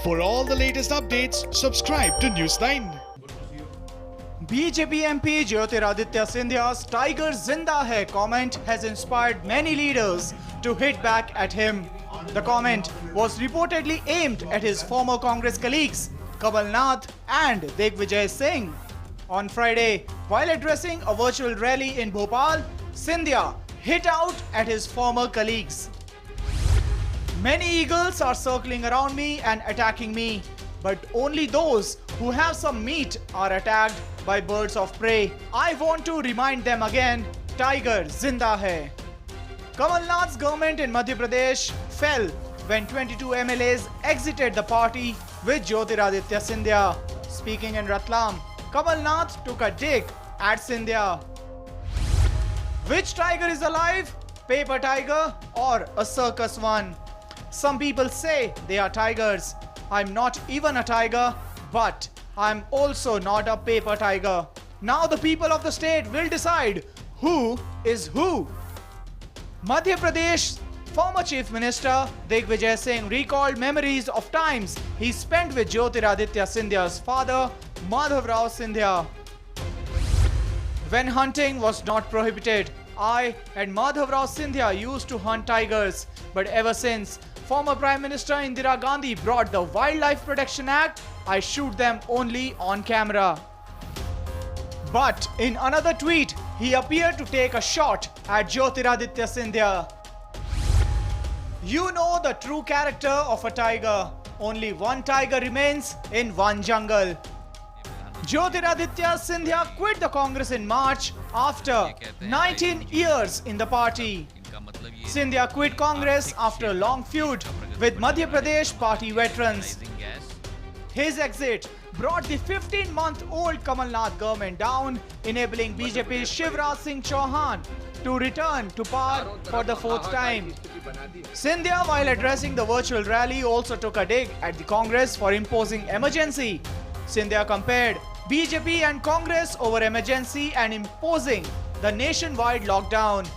For all the latest updates, subscribe to News9. BJP MP Jyotiraditya Scindia's "Tiger Zinda Hai" comment has inspired many leaders to hit back at him. The comment was reportedly aimed at his former Congress colleagues Kamal Nath and Digvijay Singh. On Friday, while addressing a virtual rally in Bhopal, Scindia hit out at his former colleagues. Many eagles are circling around me and attacking me, but only those who have some meat are attacked by birds of prey. I want to remind them again, Tiger Zinda Hai. Kamal Nath's government in Madhya Pradesh fell when 22 MLAs exited the party with Jyotiraditya Scindia. Speaking in Ratlam, Kamal Nath took a dig at Scindia. Which tiger is alive? Paper tiger or a circus one? Some people say they are tigers. I'm not even a tiger, but I'm also not a paper tiger. Now the people of the state will decide who is who. Madhya Pradesh former Chief Minister Digvijay Singh recalled memories of times he spent with Jyotiraditya Scindia's father, Madhav Rao Scindia. When hunting was not prohibited, I and Madhav Rao Scindia used to hunt tigers, but ever since former Prime Minister Indira Gandhi brought the Wildlife Protection Act, I shoot them only on camera. But in another tweet, he appeared to take a shot at Jyotiraditya Scindia. You know the true character of a tiger. Only one tiger remains in one jungle. Jyotiraditya Scindia quit the Congress in March after 19 years in the party. Scindia quit Congress after a long feud with Madhya Pradesh party veterans. His exit brought the 15-month-old Kamal Nath government down, enabling BJP's Shivraj Singh Chauhan to return to power for the fourth time. Scindia, while addressing the virtual rally, also took a dig at the Congress for imposing emergency. Scindia compared BJP and Congress over emergency and imposing the nationwide lockdown.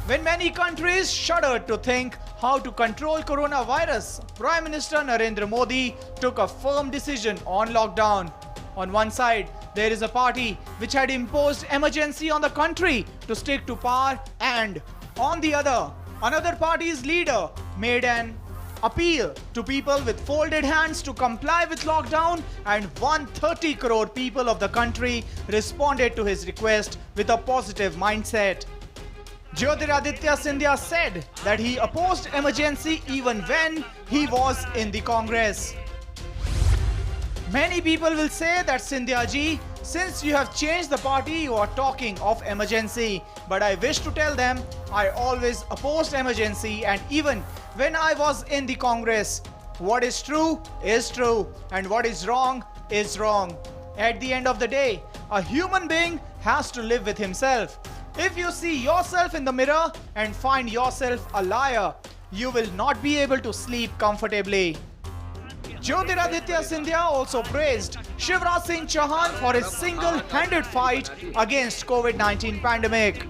When many countries shuddered to think how to control coronavirus, Prime Minister Narendra Modi took a firm decision on lockdown. On one side, there is a party which had imposed emergency on the country to stick to power, and on the other, another party's leader made an appeal to people with folded hands to comply with lockdown, and 130 crore people of the country responded to his request with a positive mindset. Jyotiraditya Scindia said that he opposed emergency even when he was in the Congress. Many people will say that Scindia ji, since you have changed the party, you are talking of emergency. But I wish to tell them, I always opposed emergency, and even when I was in the Congress, what is true, and what is wrong is wrong. At the end of the day, a human being has to live with himself. If you see yourself in the mirror and find yourself a liar, you will not be able to sleep comfortably. Jyotiraditya Scindia also praised Shivraj Singh Chauhan for his single-handed fight against COVID-19 pandemic.